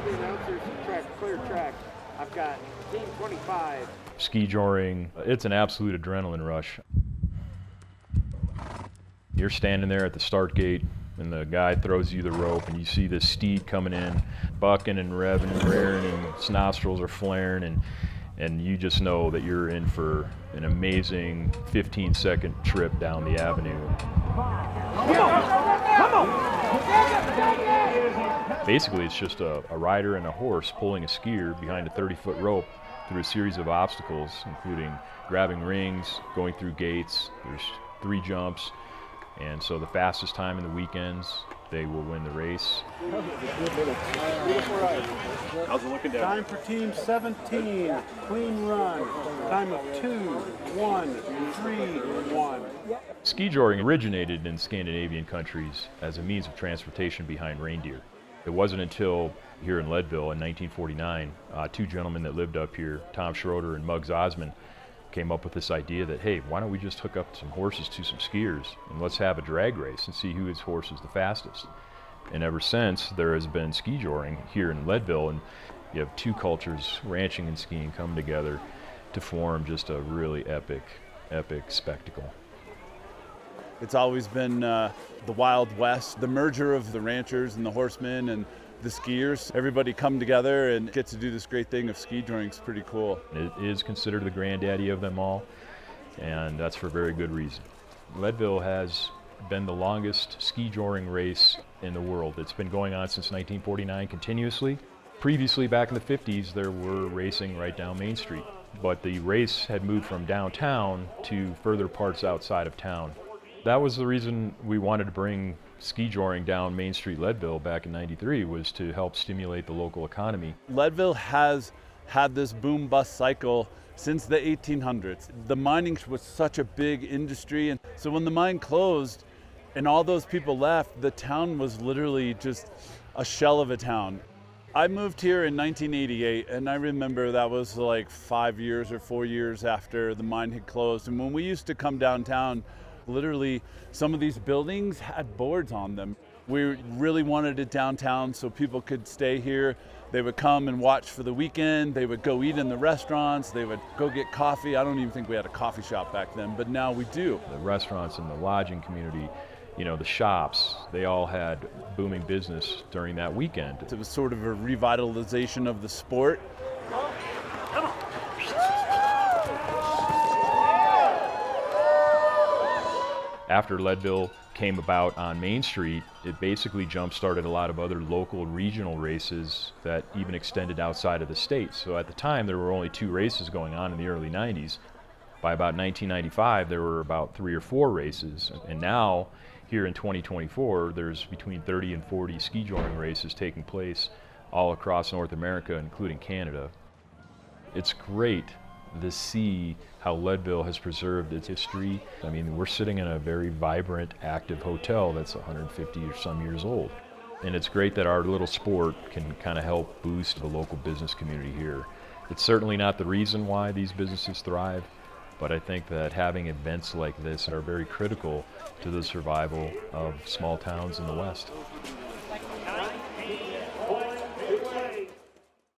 tell the announcers clear track. I've got team 25. Ski joring, it's an absolute adrenaline rush. You're standing there at the start gate and the guy throws you the rope and you see this steed coming in, bucking and revving and rearing and his nostrils are flaring and you just know that you're in for an amazing 15-second trip down the avenue. Come on! Basically, it's just a rider and a horse pulling a skier behind a 30-foot rope through a series of obstacles, including grabbing rings, going through gates. There's 3 jumps, and so the fastest time in the weekends, they will win the race. How's it looking down? Time for team 17, clean run. Time of 2, 1, 3, 1. Ski joring originated in Scandinavian countries as a means of transportation behind reindeer. It wasn't until here in Leadville in 1949, 2 gentlemen that lived up here, Tom Schroeder and Muggs Osmond, came up with this idea that, hey, why don't we just hook up some horses to some skiers and let's have a drag race and see whose horse is the fastest. And ever since, there has been ski joring here in Leadville, and you have 2 cultures, ranching and skiing, come together to form just a really epic spectacle. It's always been the Wild West, the merger of the ranchers and the horsemen and the skiers. Everybody come together and get to do this great thing of ski joring. It's pretty cool. It is considered the granddaddy of them all, and that's for very good reason. Leadville has been the longest ski joring race in the world. It's been going on since 1949 continuously. Previously, back in the 50s, there were racing right down Main Street, but the race had moved from downtown to further parts outside of town. That was the reason we wanted to bring ski joring down Main Street, Leadville back in '93, was to help stimulate the local economy. Leadville has had this boom-bust cycle since the 1800s. The mining was such a big industry, and so when the mine closed and all those people left, the town was literally just a shell of a town. I moved here in 1988, and I remember that was like 5 years or 4 years after the mine had closed. And when we used to come downtown, literally some of these buildings had boards on them. We really wanted it downtown so people could stay here. They would come and watch for the weekend. They would go eat in the restaurants. They would go get coffee. I don't even think we had a coffee shop back then, but now we do. The restaurants and the lodging community, you know, the shops, they all had booming business during that weekend. It was sort of a revitalization of the sport. After Leadville came about on Main Street, it basically jump-started a lot of other local regional races that even extended outside of the state. So at the time, there were only 2 races going on in the early 90s. By about 1995, there were about 3 or 4 races. And now, here in 2024, there's between 30 and 40 ski joring races taking place all across North America, including Canada. It's great to see how Leadville has preserved its history. I mean, we're sitting in a very vibrant, active hotel that's 150 or some years old. And it's great that our little sport can kind of help boost the local business community here. It's certainly not the reason why these businesses thrive, but I think that having events like this are very critical to the survival of small towns in the West.